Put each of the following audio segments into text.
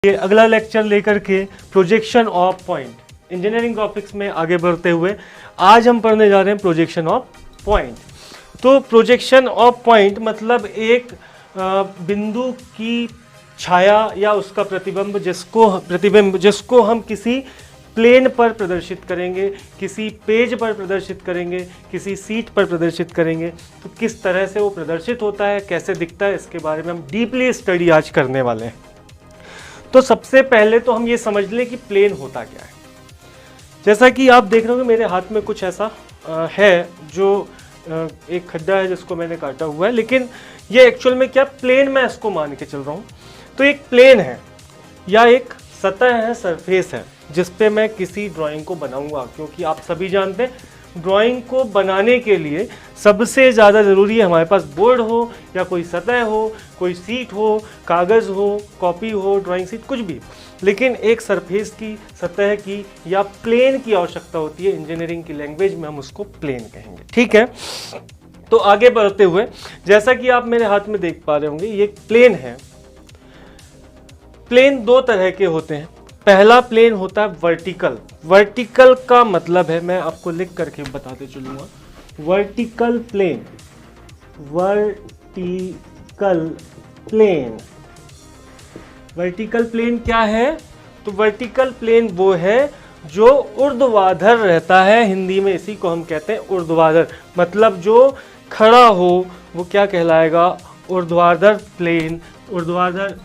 ये अगला लेक्चर लेकर के projection of point engineering graphics में आगे बढ़ते हुए आज हम पढ़ने जा रहे हैं प्रोजेक्शन ऑफ पॉइंट। तो प्रोजेक्शन ऑफ पॉइंट मतलब एक बिंदु की छाया या उसका प्रतिबिंब जिसको हम किसी प्लेन पर प्रदर्शित करेंगे, किसी पेज पर प्रदर्शित करेंगे, किसी सीट पर प्रदर्शित करेंगे। तो किस तरह से वो प्रदर्शित होता है, कैसे दिखता है, इसके बारे में हम डीपली स्टडी आज करने वाले हैं। तो सबसे पहले तो हम ये समझ लें कि प्लेन होता क्या है। जैसा कि आप देख रहे हो मेरे हाथ में कुछ ऐसा है जो एक खड्डा है जिसको मैंने काटा हुआ है, लेकिन ये एक्चुअल में क्या प्लेन मैं इसको मान के चल रहा हूँ। तो एक प्लेन है या एक सतह है, सरफेस है जिस पे मैं किसी ड्राइंग को बनाऊंगा, क्योंकि आप सभी जानते हैं ड्राइंग को बनाने के लिए सबसे ज़्यादा ज़रूरी है हमारे पास बोर्ड हो या कोई सतह हो, कोई सीट हो, कागज़ हो, कॉपी हो, ड्राइंग सीट, कुछ भी, लेकिन एक सरफेस की, सतह की या प्लेन की आवश्यकता होती है। इंजीनियरिंग की लैंग्वेज में हम उसको प्लेन कहेंगे, ठीक है। तो आगे बढ़ते हुए जैसा कि आप मेरे हाथ में देख पा रहे होंगे ये प्लेन है। प्लेन दो तरह के होते हैं। पहला प्लेन होता है वर्टिकल। वर्टिकल का मतलब है, मैं आपको लिख करके बताते चलूंगा, vertical plane. Vertical plane, vertical plane क्या है? तो वर्टिकल प्लेन वो है जो ऊर्ध्वाधर रहता है। हिंदी में इसी को हम कहते हैं ऊर्ध्वाधर, मतलब जो खड़ा हो वो क्या कहलाएगा? ऊर्ध्वाधर प्लेन, ऊर्ध्वाधर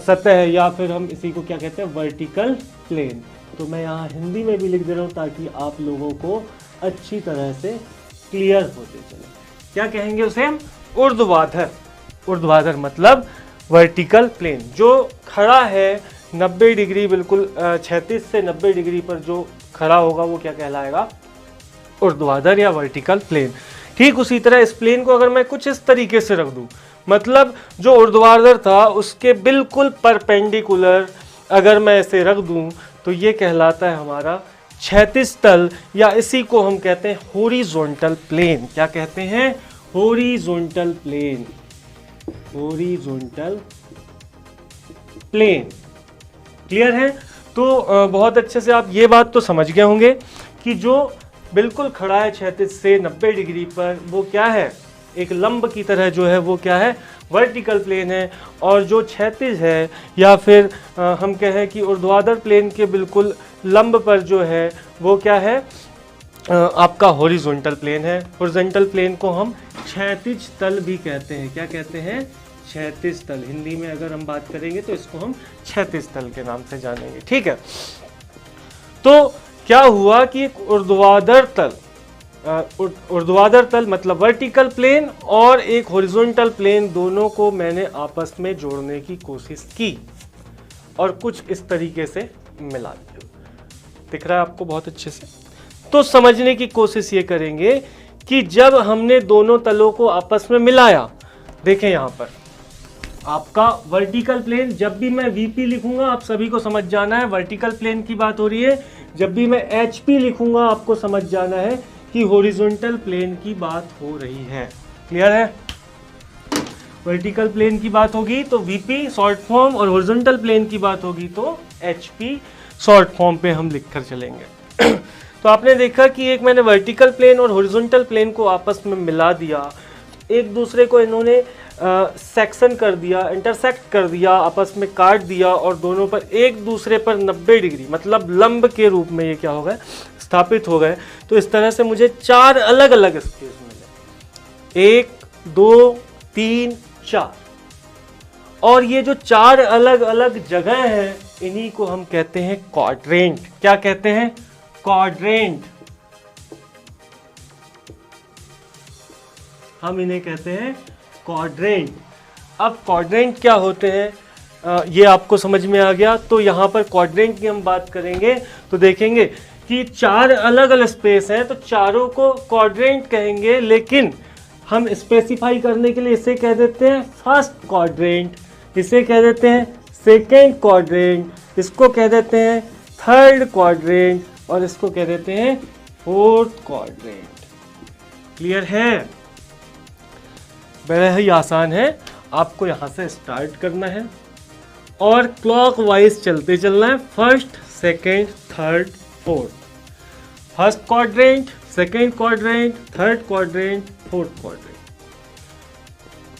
सतह, या फिर हम इसी को क्या कहते हैं? Vertical plane. तो मैं यहाँ हिंदी में भी लिख दे रहा हूँ ताकि आप लोगों को अच्छी तरह से क्लियर होते चले। क्या कहेंगे उसे हम? ऊर्ध्वाधर। ऊर्ध्वाधर मतलब वर्टिकल प्लेन, जो खड़ा है 90 डिग्री, बिल्कुल 36 से 90 डिग्री पर जो खड़ा होगा वो क्या कहलाएगा? ऊर्ध्वाधर या वर्टिकल प्लेन। ठीक उसी तरह इस प्लेन को अगर मैं कुछ इस तरीके से रख दूं, मतलब जो ऊर्ध्वाधर था उसके बिल्कुल परपेंडिकुलर अगर मैं इसे रख दूं तो ये कहलाता है हमारा क्षैतिज तल, या इसी को हम कहते हैं हॉरिजॉन्टल प्लेन। क्या कहते हैं? Horizontal plane. Horizontal plane, clear है? तो बहुत अच्छे से आप ये बात तो समझ गए होंगे कि जो बिल्कुल खड़ा है क्षैतिज से 90 डिग्री पर वो क्या है? एक लंब की तरह जो है वो क्या है? वर्टिकल प्लेन है। और जो क्षैतिज है या फिर हम कहें कि ऊर्ध्वाधर प्लेन के बिल्कुल लंब पर जो है वो क्या है? आपका हॉरिजॉन्टल प्लेन है। हॉरिजॉन्टल प्लेन को हम क्षैतिज तल भी कहते हैं। क्या कहते हैं? क्षैतिज तल। हिंदी में अगर हम बात करेंगे तो इसको हम क्षैतिज तल के नाम से जानेंगे, ठीक है। तो क्या हुआ कि एक ऊर्ध्वाधर तल, ऊर्ध्वाधर तल मतलब वर्टिकल प्लेन और एक हॉरिजॉन्टल प्लेन, दोनों को मैंने आपस में जोड़ने की कोशिश की और कुछ इस तरीके से मिला दिया। दिख रहा है आपको बहुत अच्छे से? तो समझने की कोशिश ये करेंगे कि जब हमने दोनों तलों को आपस में मिलाया, देखें यहाँ पर आपका वर्टिकल प्लेन, जब भी मैं वीपी लिखूंगा आप सभी को समझ जाना है वर्टिकल प्लेन की बात हो रही है। जब भी मैं एचपी लिखूंगा आपको समझ जाना है कि हॉरिजॉन्टल प्लेन की बात हो रही है। क्लियर है? वर्टिकल प्लेन की बात होगी तो वीपी शॉर्ट फॉर्म, और हॉरिजॉन्टल प्लेन की बात होगी तो एचपी शॉर्ट फॉर्म पे हम लिखकर चलेंगे। तो आपने देखा कि एक मैंने वर्टिकल प्लेन और हॉरिजॉन्टल प्लेन को आपस में मिला दिया, एक दूसरे को इन्होंने सेक्शन कर दिया, इंटरसेक्ट कर दिया, आपस में काट दिया और दोनों पर एक दूसरे पर 90 डिग्री मतलब लंब के रूप में ये क्या हो गए? स्थापित हो गए। तो इस तरह से मुझे 4 अलग अलग स्पेस मिले, 1 2 3 4, और ये जो 4 अलग अलग जगह हैं इन्हीं को हम कहते हैं क्वाड्रेंट। क्या कहते हैं? क्वाड्रेंट। हम इन्हें कहते हैं क्वाड्रेंट। अब क्वाड्रेंट क्या होते हैं ये आपको समझ में आ गया। तो यहाँ पर क्वाड्रेंट की हम बात करेंगे तो देखेंगे कि 4 अलग अलग स्पेस हैं, तो चारों को क्वाड्रेंट कहेंगे, लेकिन हम स्पेसिफाई करने के लिए इसे कह देते हैं फर्स्ट क्वाड्रेंट, इसे कह देते हैं सेकेंड क्वाड्रेंट, इसको कह देते हैं थर्ड क्वाड्रेंट और इसको कह देते हैं फोर्थ क्वाड्रेंट। क्लियर है? बड़ा ही आसान है, आपको यहाँ से स्टार्ट करना है और क्लॉकवाइज चलते चलना है, first second third fourth, first quadrant, second quadrant, third quadrant, fourth quadrant.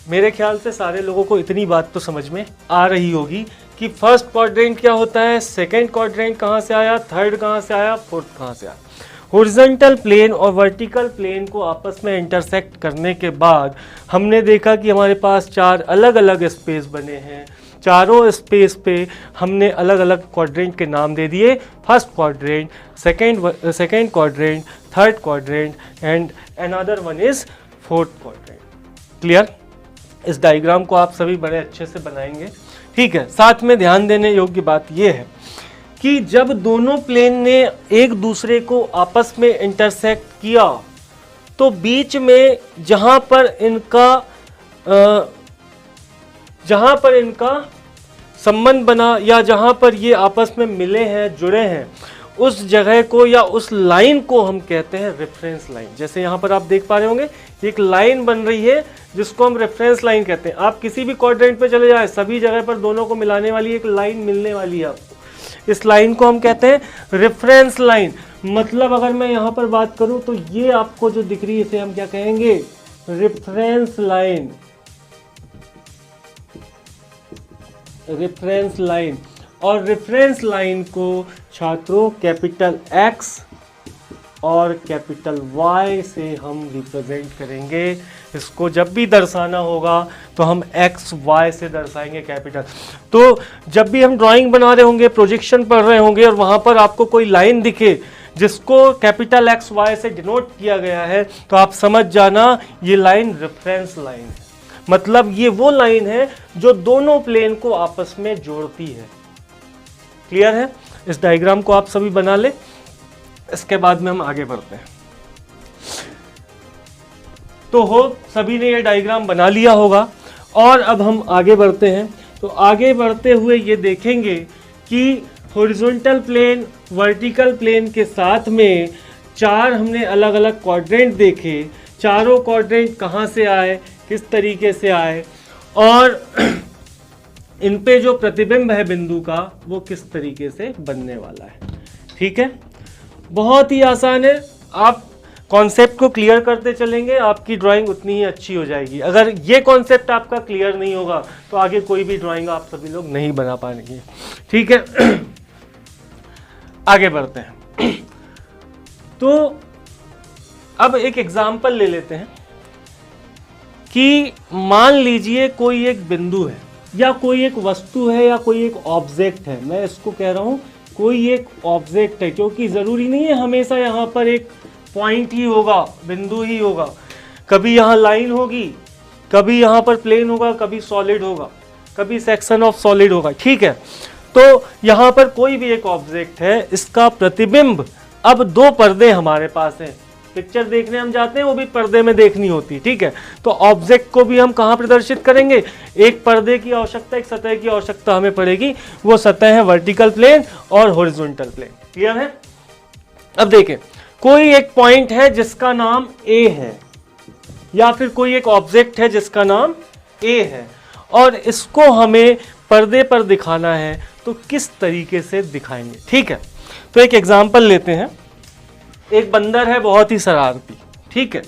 मेरे ख्याल से सारे लोगों को इतनी बात तो समझ में आ रही होगी कि फर्स्ट क्वाड्रेंट क्या होता है, सेकेंड क्वाड्रेंट कहाँ से आया, थर्ड कहाँ से आया, फोर्थ कहाँ से आया। हॉरिजॉन्टल प्लेन और वर्टिकल प्लेन को आपस में इंटरसेक्ट करने के बाद हमने देखा कि हमारे पास 4 अलग अलग स्पेस बने हैं। चारों स्पेस पे हमने अलग अलग क्वाड्रेंट के नाम दे दिए, first quadrant, second quadrant, third quadrant and another one is fourth quadrant. Clear? इस डायग्राम को आप सभी बड़े अच्छे से बनाएंगे। ठीक है, साथ में ध्यान देने योग्य बात यह है कि जब दोनों प्लेन ने एक दूसरे को आपस में इंटरसेक्ट किया तो बीच में जहां पर इनका संबंध बना या जहां पर ये आपस में मिले हैं, जुड़े हैं, उस जगह को या उस लाइन को हम कहते हैं रेफरेंस लाइन। जैसे यहाँ पर आप देख पा रहे होंगे एक लाइन बन रही है जिसको हम रेफरेंस लाइन कहते हैं। आप किसी भी क्वाड्रेंट पे चले जाए, सभी जगह पर दोनों को मिलाने वाली एक लाइन मिलने वाली है आपको। इस लाइन को हम कहते हैं रेफरेंस लाइन। मतलब अगर मैं यहाँ पर बात करूँ तो ये आपको जो दिख रही है इसे हम क्या कहेंगे, रेफरेंस लाइन। रेफरेंस लाइन, और रेफरेंस लाइन को छात्रों कैपिटल X और कैपिटल Y से हम रिप्रेजेंट करेंगे। इसको जब भी दर्शाना होगा तो हम X Y से दर्शाएंगे कैपिटल। तो जब भी हम ड्राइंग बना रहे होंगे, प्रोजेक्शन पढ़ रहे होंगे और वहाँ पर आपको कोई लाइन दिखे जिसको कैपिटल X Y से डिनोट किया गया है तो आप समझ जाना ये लाइन रेफरेंस लाइन है। मतलब ये वो लाइन है जो दोनों प्लेन को आपस में जोड़ती है। क्लियर है? इस डायग्राम को आप सभी बना ले, इसके बाद में हम आगे बढ़ते हैं। तो हो सभी ने ये डायग्राम बना लिया होगा और अब हम आगे बढ़ते हैं। तो आगे बढ़ते हुए ये देखेंगे कि हॉरिजॉन्टल प्लेन, वर्टिकल प्लेन के साथ में 4 हमने अलग अलग क्वाड्रेंट देखे। चारों क्वाड्रेंट कहाँ से आए, किस तरीके से आए और इन पे जो प्रतिबिंब है बिंदु का वो किस तरीके से बनने वाला है। ठीक है, बहुत ही आसान है। आप कॉन्सेप्ट को क्लियर करते चलेंगे, आपकी ड्राइंग उतनी ही अच्छी हो जाएगी। अगर ये कॉन्सेप्ट आपका क्लियर नहीं होगा तो आगे कोई भी ड्राइंग आप सभी लोग नहीं बना पाएंगे। ठीक है, आगे बढ़ते हैं। तो अब एक एग्जाम्पल ले लेते हैं कि मान लीजिए कोई एक बिंदु है या कोई एक वस्तु है या कोई एक ऑब्जेक्ट है। मैं इसको कह रहा हूं कोई एक ऑब्जेक्ट है, क्योंकि जरूरी नहीं है हमेशा यहाँ पर एक पॉइंट ही होगा, बिंदु ही होगा। कभी यहाँ लाइन होगी, कभी यहाँ पर प्लेन होगा, कभी सॉलिड होगा, कभी सेक्शन ऑफ सॉलिड होगा। ठीक है, तो यहाँ पर कोई भी एक ऑब्जेक्ट है, इसका प्रतिबिंब, अब 2 पर्दे हमारे पास हैं। पिक्चर देखने हम जाते हैं वो भी पर्दे में देखनी होती है। ठीक है, तो ऑब्जेक्ट को भी हम कहाँ प्रदर्शित करेंगे, एक पर्दे की आवश्यकता, एक सतह की आवश्यकता हमें पड़ेगी। वो सतह है वर्टिकल प्लेन और हॉरिजॉन्टल प्लेन। क्लियर है? अब देखें, कोई एक पॉइंट है जिसका नाम A है या फिर कोई एक ऑब्जेक्ट है जिसका नाम A है और इसको हमें पर्दे पर दिखाना है तो किस तरीके से दिखाएंगे। ठीक है, तो एक एग्जाम्पल लेते हैं। एक बंदर है बहुत ही शरारती। ठीक है,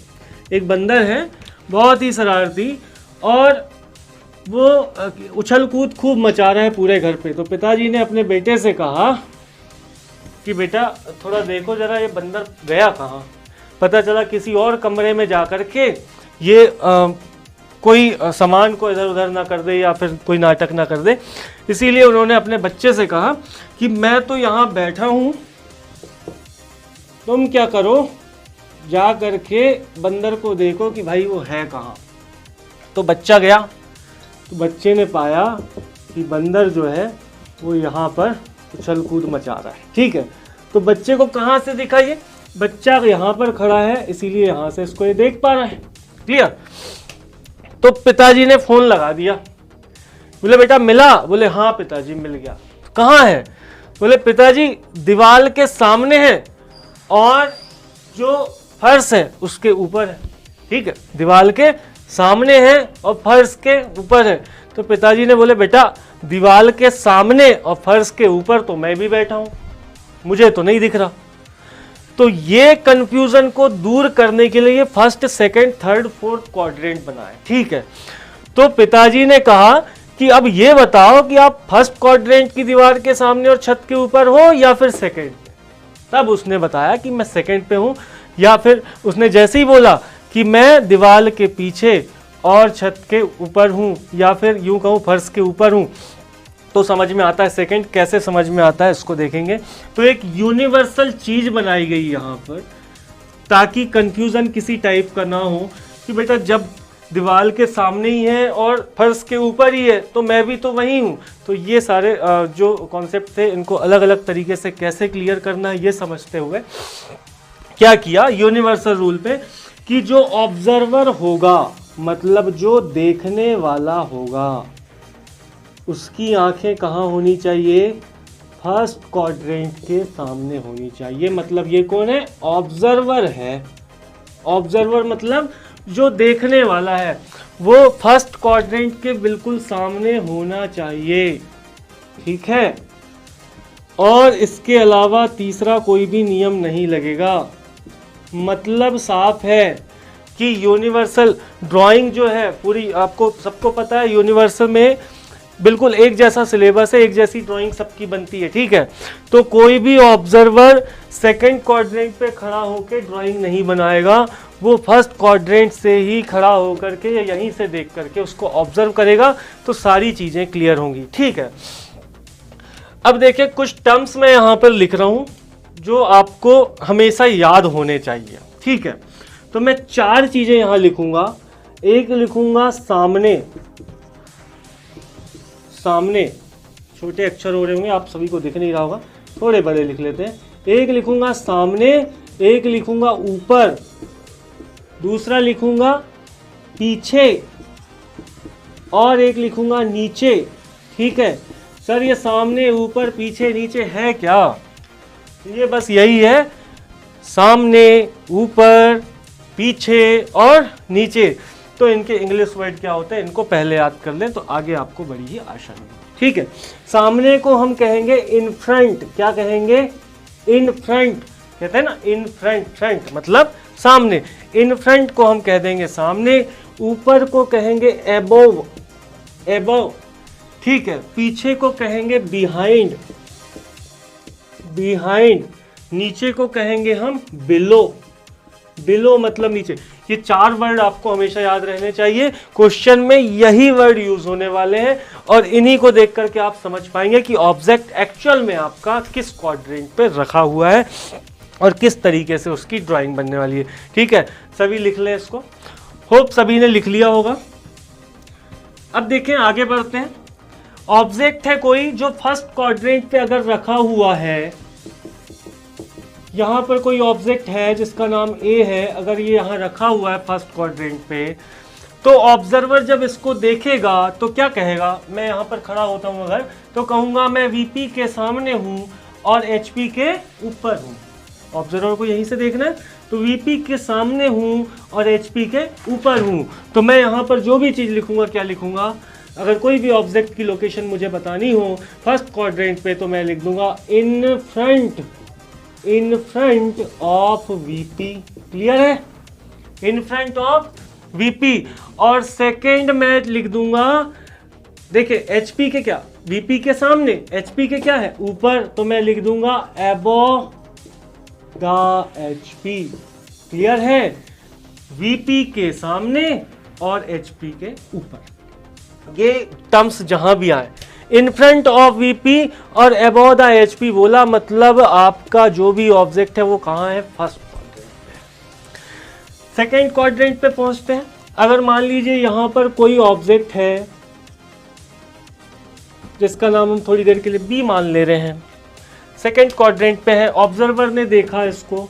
एक बंदर है बहुत ही शरारती और वो उछल कूद खूब मचा रहा है पूरे घर पे। तो पिताजी ने अपने बेटे से कहा कि बेटा थोड़ा देखो जरा ये बंदर गया कहाँ। पता चला किसी और कमरे में जा कर के ये कोई सामान को इधर उधर ना कर दे या फिर कोई नाटक ना कर दे। इसीलिए उन्होंने अपने बच्चे से कहा कि मैं तो यहाँ बैठा हूँ, तुम क्या करो, जा करके बंदर को देखो कि भाई वो है कहाँ। तो बच्चा गया, तो बच्चे ने पाया कि बंदर जो है वो यहाँ पर उछल कूद मचा रहा है। ठीक है, तो बच्चे को कहाँ से दिखा, ये बच्चा यहाँ पर खड़ा है इसीलिए यहाँ से इसको ये देख पा रहा है। क्लियर? तो पिताजी ने फोन लगा दिया। बोले बेटा मिला? बोले हाँ पिताजी मिल गया। कहाँ है? बोले पिताजी दीवार के सामने है और जो फर्श है उसके ऊपर है। ठीक है, दीवार के सामने है और फर्श के ऊपर है। तो पिताजी ने बोले बेटा दीवार के सामने और फर्श के ऊपर तो मैं भी बैठा हूं, मुझे तो नहीं दिख रहा। तो ये कंफ्यूजन को दूर करने के लिए first, second, third, fourth quadrant बनाए। ठीक है, तो पिताजी ने कहा कि अब ये बताओ कि आप फर्स्ट क्वाड्रेंट की दीवार के सामने और छत के ऊपर हो या फिर सेकंड पे। तब उसने बताया कि मैं सेकंड पे हूं, या फिर उसने जैसे ही बोला कि मैं दीवार के पीछे और छत के ऊपर हूं, या फिर यूं कहूं फर्श के ऊपर हूं, तो समझ में आता है। सेकंड कैसे समझ में आता है इसको देखेंगे। तो एक यूनिवर्सल चीज बनाई गई यहां पर, ताकि कंफ्यूजन किसी टाइप का ना हो कि बेटा जब दीवार के सामने ही है और फर्श के ऊपर ही है तो मैं भी तो वही हूँ। तो ये सारे जो कॉन्सेप्ट थे इनको अलग अलग तरीके से कैसे क्लियर करना है ये समझते हुए क्या किया यूनिवर्सल रूल पे कि जो ऑब्जर्वर होगा, मतलब जो देखने वाला होगा, उसकी आंखें कहाँ होनी चाहिए? फर्स्ट क्वाड्रेंट के सामने होनी चाहिए। मतलब ये कौन है? ऑब्जर्वर है। ऑब्जर्वर मतलब जो देखने वाला है वो फर्स्ट क्वाड्रेंट के बिल्कुल सामने होना चाहिए। ठीक है, और इसके अलावा तीसरा कोई भी नियम नहीं लगेगा। मतलब साफ है कि यूनिवर्सल ड्राइंग जो है पूरी, आपको सबको पता है यूनिवर्सल में बिल्कुल एक जैसा सिलेबस है, एक जैसी ड्राइंग सबकी बनती है। ठीक है, तो कोई भी ऑब्जर्वर सेकंड क्वाड्रेंट पे खड़ा होकर ड्राइंग नहीं बनाएगा, वो फर्स्ट क्वाड्रेंट से ही खड़ा होकर के या यहीं से देख करके उसको ऑब्जर्व करेगा, तो सारी चीजें क्लियर होंगी। ठीक है, अब देखिए कुछ टर्म्स मैं यहाँ पर लिख रहा हूँ जो आपको हमेशा याद होने चाहिए। ठीक है, तो मैं 4 चीजें यहाँ लिखूंगा। एक लिखूंगा सामने, सामने छोटे अक्षर हो रहे होंगे, आप सभी को दिख नहीं रहा होगा, थोड़े बड़े लिख लेते हैं। एक लिखूंगा सामने, एक लिखूंगा ऊपर, दूसरा लिखूंगा पीछे, और एक लिखूंगा नीचे। ठीक है सर, ये सामने, ऊपर, पीछे, नीचे है क्या? ये बस यही है, सामने, ऊपर, पीछे और नीचे। तो इनके इंग्लिश वर्ड क्या होते हैं इनको पहले याद कर लें तो आगे आपको बड़ी ही आसानी होगी। ठीक है, सामने को हम कहेंगे इन फ्रंट। क्या कहेंगे? इन फ्रंट, कहते हैं ना इन फ्रंट, फ्रंट मतलब सामने। इन फ्रंट को हम कह देंगे सामने। ऊपर को कहेंगे एबोव, एबोव। ठीक है, पीछे को कहेंगे बिहाइंड, बिहाइंड। नीचे को कहेंगे हम बिलो, बिलो मतलब नीचे। ये 4 वर्ड आपको हमेशा याद रहने चाहिए, क्वेश्चन में यही वर्ड यूज होने वाले हैं, और इन्हीं को देख करके आप समझ पाएंगे कि ऑब्जेक्ट एक्चुअल में आपका किस क्वाड्रेंट पे रखा हुआ है और किस तरीके से उसकी ड्राइंग बनने वाली है। ठीक है, सभी लिख लें इसको। होप सभी ने लिख लिया होगा। अब देखें आगे बढ़ते हैं। ऑब्जेक्ट है कोई जो फर्स्ट क्वाड्रेंट पे अगर रखा हुआ है, यहाँ पर कोई ऑब्जेक्ट है जिसका नाम ए है, अगर ये यहाँ रखा हुआ है फर्स्ट क्वाड्रेंट पे, तो ऑब्जर्वर जब इसको देखेगा तो क्या कहेगा? मैं यहाँ पर खड़ा होता हूँ अगर, तो कहूँगा मैं वीपी के सामने हूँ और एचपी के ऊपर हूँ। ऑब्जर्वर को यहीं से देखना है, तो वीपी के सामने हूँ और एचपी के ऊपर हूँ। तो मैं यहाँ पर जो भी चीज़ लिखूँगा, क्या लिखूँगा? अगर कोई भी ऑब्जेक्ट की लोकेशन मुझे बतानी हो फर्स्ट क्वाड्रेंट पे, तो मैं लिख दूंगा in front, in front of VP. Clear है? In front of VP. और सेकेंड में लिख दूंगा, देखिए एचपी के क्या, वीपी के सामने, एचपी के क्या है? ऊपर, तो मैं लिख दूंगा अबव द एचपी। क्लियर है? वीपी के सामने और एचपी के ऊपर। ये टर्म्स जहां भी आए, इन फ्रंट ऑफ वीपी और अबव द एचपी बोला, मतलब आपका जो भी ऑब्जेक्ट है वो कहां है? फर्स्ट क्वाड्रेंट पे। सेकेंड क्वाड्रेंट पे पहुंचते हैं। अगर मान लीजिए यहां पर कोई ऑब्जेक्ट है जिसका नाम हम थोड़ी देर के लिए बी मान ले रहे हैं, सेकेंड क्वाड्रेंट पे है, ऑब्जर्वर ने देखा इसको।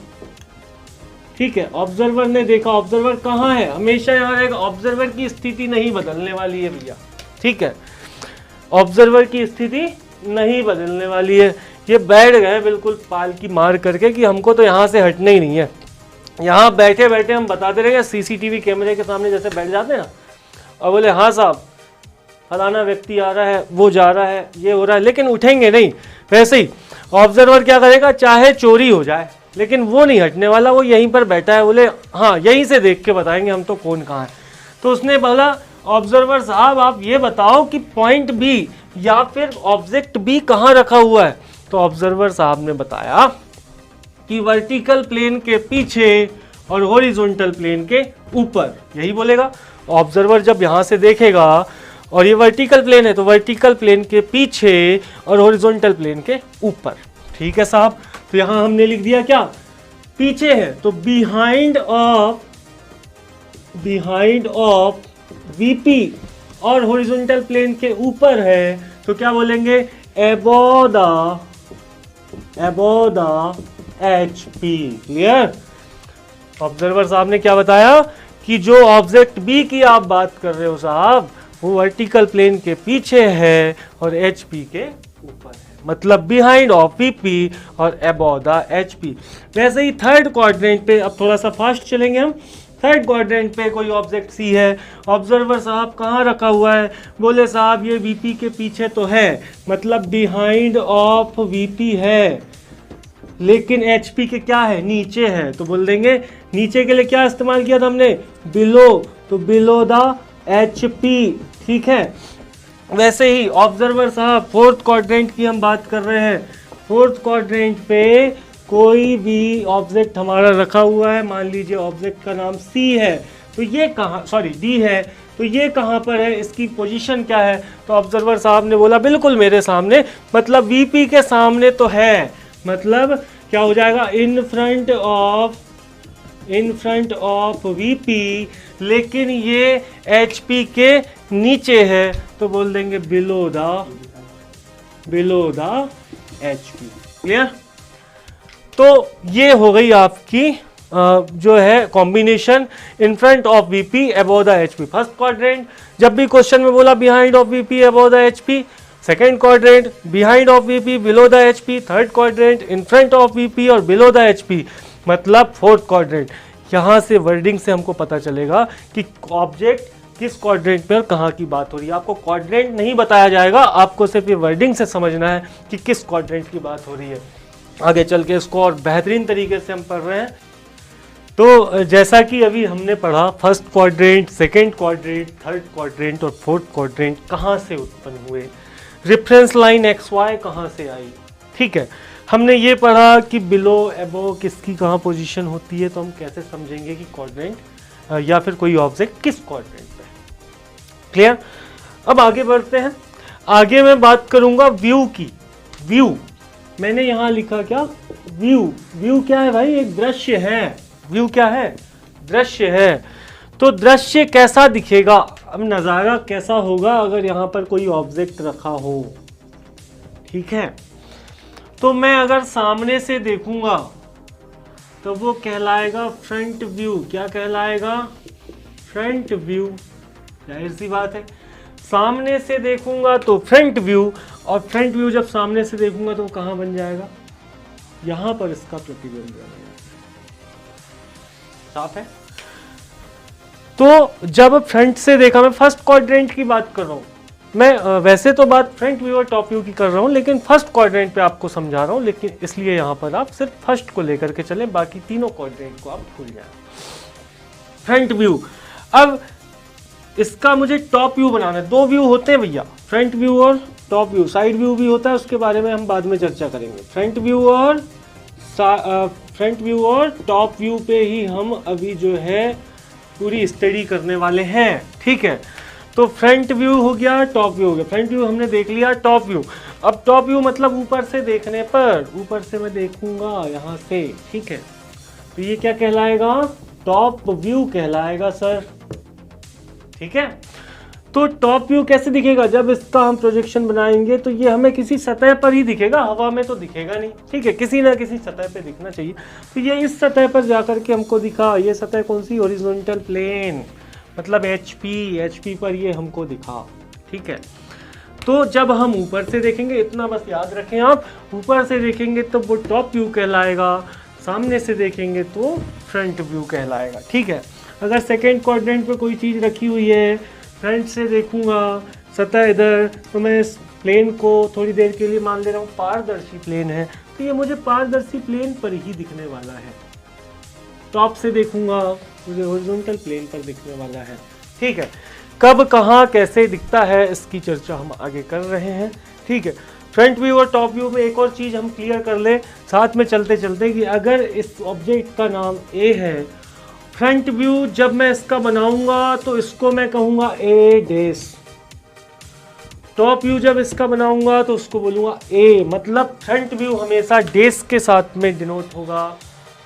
ठीक है, ऑब्जर्वर ने देखा, ऑब्जर्वर कहाँ है? हमेशा यहाँ रहेगा, ऑब्जर्वर की स्थिति नहीं बदलने वाली है भैया। ठीक है, ऑब्जर्वर की स्थिति नहीं बदलने वाली है। ये बैठ गए बिल्कुल पाल की मार करके कि हमको तो यहाँ से हटना ही नहीं है। यहाँ बैठे बैठे हम बताते रहेंगे, सीसीटीवी कैमरे के सामने जैसे बैठ जाते हैं ना, और बोले हाँ साहब फलाना व्यक्ति आ रहा है, वो जा रहा है, ये हो रहा है, लेकिन उठेंगे नहीं। वैसे ही ऑब्जर्वर क्या करेगा, चाहे चोरी हो जाए लेकिन वो नहीं हटने वाला, वो यहीं पर बैठा है, बोले हाँ यहीं से देख के बताएंगे हम तो कौन कहाँ है। तो उसने बोला ऑब्जर्वर साहब आप ये बताओ कि पॉइंट बी या फिर ऑब्जेक्ट बी कहाँ रखा हुआ है। तो ऑब्जर्वर साहब ने बताया कि वर्टिकल प्लेन के पीछे और हॉरिजॉन्टल प्लेन के ऊपर, यही बोलेगा। ऑब्जर्वर जब यहाँ से देखेगा और ये वर्टिकल प्लेन है तो वर्टिकल प्लेन के पीछे और हॉरिजॉन्टल प्लेन के ऊपर। ठीक है साहब, तो यहाँ हमने लिख दिया क्या, पीछे है तो बिहाइंड ऑफ वीपी, और हॉरिजॉन्टल प्लेन के ऊपर है तो क्या बोलेंगे, above the HP। Clear. Observer साहब ने क्या बताया कि जो ऑब्जेक्ट बी की आप बात कर रहे हो साहब, वो वर्टिकल प्लेन के पीछे है और HP के ऊपर है, मतलब बिहाइंड ऑफ VP और अबव द HP। वैसे ही थर्ड क्वाड्रेंट पे, अब थोड़ा सा फास्ट चलेंगे हम। थर्ड क्वाड्रेंट पे कोई ऑब्जेक्ट सी है, ऑब्जर्वर साहब कहाँ रखा हुआ है, बोले साहब ये VP के पीछे तो है, मतलब बिहाइंड ऑफ VP है, लेकिन HP के क्या है, नीचे है। तो बोल देंगे नीचे के लिए क्या इस्तेमाल किया था हमने, बिलो, तो बिलो द HP। ठीक है। वैसे ही ऑब्जर्वर साहब फोर्थ क्वाड्रेंट की हम बात कर रहे हैं, फोर्थ क्वाड्रेंट पे कोई भी ऑब्जेक्ट हमारा रखा हुआ है, मान लीजिए ऑब्जेक्ट का नाम C है, तो ये कहाँ, सॉरी D है, तो ये कहाँ पर है, इसकी पोजीशन क्या है। तो ऑब्जर्वर साहब ने बोला बिल्कुल मेरे सामने, मतलब VP के सामने तो है, मतलब क्या हो जाएगा, इन फ्रंट ऑफ VP, लेकिन ये HP के नीचे है, तो बोल देंगे बिलो द HP। क्लियर। तो ये हो गई आपकी जो है combination, in front of VP above the HP first quadrant. जब भी क्वेश्चन में बोला behind of VP above the HP, second quadrant behind of VP below the HP, third quadrant in front of VP और below the HP, मतलब fourth quadrant. यहाँ से wording से हमको पता चलेगा कि ऑब्जेक्ट किस क्वाड्रेंट पर कहाँ की बात हो रही है। आपको क्वाड्रेंट नहीं बताया जाएगा, आपको सिर्फ ये वर्डिंग से समझना है कि किस क्वाड्रेंट की बात हो रही है। आगे चल के इसको और बेहतरीन तरीके से हम पढ़ रहे हैं। तो जैसा कि अभी हमने पढ़ा, first quadrant, second quadrant, third quadrant और फोर्थ क्वाड्रेंट कहाँ से उत्पन्न हुए, रेफरेंस लाइन XY कहाँ से आई। ठीक है, हमने ये पढ़ा कि बिलो अबव किसकी कहाँ पोजीशन होती है, तो हम कैसे समझेंगे कि क्वाड्रेंट या फिर कोई ऑब्जेक्ट किस क्वाड्रेंट पे। क्लियर। अब आगे बढ़ते हैं। आगे मैं बात करूंगा व्यू की। व्यू मैंने यहाँ लिखा क्या, व्यू क्या है भाई, एक दृश्य है। व्यू क्या है, दृश्य है। तो दृश्य कैसा दिखेगा, अब नज़ारा कैसा होगा अगर यहाँ पर कोई ऑब्जेक्ट रखा हो। ठीक है, तो मैं अगर सामने से देखूंगा तो वो कहलाएगा फ्रंट व्यू। क्या कहलाएगा, फ्रंट व्यू। जाहिर सी बात है, सामने से देखूंगा तो फ्रंट व्यू, और फ्रंट व्यू जब सामने से देखूंगा तो कहाँ बन जाएगा, यहां पर इसका प्रतिबिंब बनेगा। साफ है। तो जब फ्रंट से देखा, मैं फर्स्ट क्वाड्रेंट की बात कर रहा हूं, मैं वैसे तो बात फ्रंट व्यू और टॉप व्यू की कर रहा हूं, लेकिन फर्स्ट क्वाड्रेंट पे आपको समझा रहा हूं, लेकिन इसलिए यहां पर आप सिर्फ फर्स्ट को लेकर के चलें, बाकी तीनों क्वाड्रेंट को आप भूल जाए। फ्रंट व्यू, अब इसका मुझे टॉप व्यू बनाना है। दो व्यू होते हैं भैया, फ्रंट व्यू और टॉप व्यू। साइड व्यू भी होता है, उसके बारे में हम बाद में चर्चा करेंगे। फ्रंट व्यू और टॉप व्यू पे ही हम अभी जो है पूरी स्टडी करने वाले हैं। ठीक है, तो फ्रंट व्यू हो गया, टॉप व्यू हो गया। फ्रंट व्यू हमने देख लिया, टॉप व्यू। अब टॉप व्यू मतलब ऊपर से देखने पर, ऊपर से मैं देखूंगा यहाँ से। ठीक है, तो ये क्या कहलाएगा, टॉप व्यू कहलाएगा सर। ठीक है, तो टॉप व्यू कैसे दिखेगा, जब इसका हम प्रोजेक्शन बनाएंगे तो ये हमें किसी सतह पर ही दिखेगा, हवा में तो दिखेगा नहीं। ठीक है, किसी ना किसी सतह पे दिखना चाहिए। तो ये इस सतह पर जाकर के हमको दिखा। ये सतह कौन सी, हॉरिजॉन्टल प्लेन, मतलब HP पर ये हमको दिखा। ठीक है, तो जब हम ऊपर से देखेंगे, इतना बस याद रखें आप, ऊपर से देखेंगे तो वो टॉप व्यू कहलाएगा, सामने से देखेंगे तो फ्रंट व्यू कहलाएगा। ठीक है, अगर सेकेंड क्वाड्रेंट पे कोई चीज़ रखी हुई है, फ्रंट से देखूंगा, सतह इधर, तो मैं इस प्लेन को थोड़ी देर के लिए मान ले रहा हूँ पारदर्शी प्लेन है, तो ये मुझे पारदर्शी प्लेन पर ही दिखने वाला है। टॉप से देखूंगा मुझे हॉरिजॉन्टल प्लेन पर दिखने वाला है। ठीक है, कब कहाँ कैसे दिखता है इसकी चर्चा हम आगे कर रहे हैं। ठीक है, फ्रंट व्यू और टॉप व्यू में एक और चीज़ हम क्लियर कर ले साथ में चलते चलते कि अगर इस ऑब्जेक्ट का नाम ए है, फ्रंट व्यू जब मैं इसका बनाऊंगा तो इसको मैं कहूँगा ए डेस, टॉप व्यू जब इसका बनाऊंगा तो उसको बोलूँगा ए, मतलब फ्रंट व्यू हमेशा डेस के साथ में डिनोट होगा।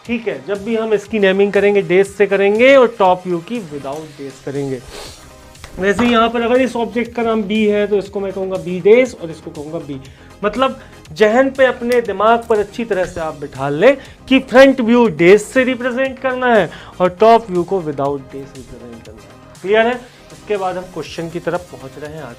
ठीक है, जब भी हम इसकी नेमिंग करेंगे डेस से करेंगे और टॉप व्यू की विदाउट डेस करेंगे। वैसे ही यहाँ पर अगर इस ऑब्जेक्ट का नाम बी है तो इसको मैं कहूँगा बी डेस और इसको कहूँगा बी। मतलब जहन पे अपने दिमाग पर अच्छी तरह से आप बिठा लें कि फ्रंट व्यू डेस से रिप्रेजेंट करना है और टॉप व्यू को विदाउट डेस रिप्रेजेंट करना है। क्लियर है? इसके बाद हम क्वेश्चन की तरफ पहुँच रहे हैं आज।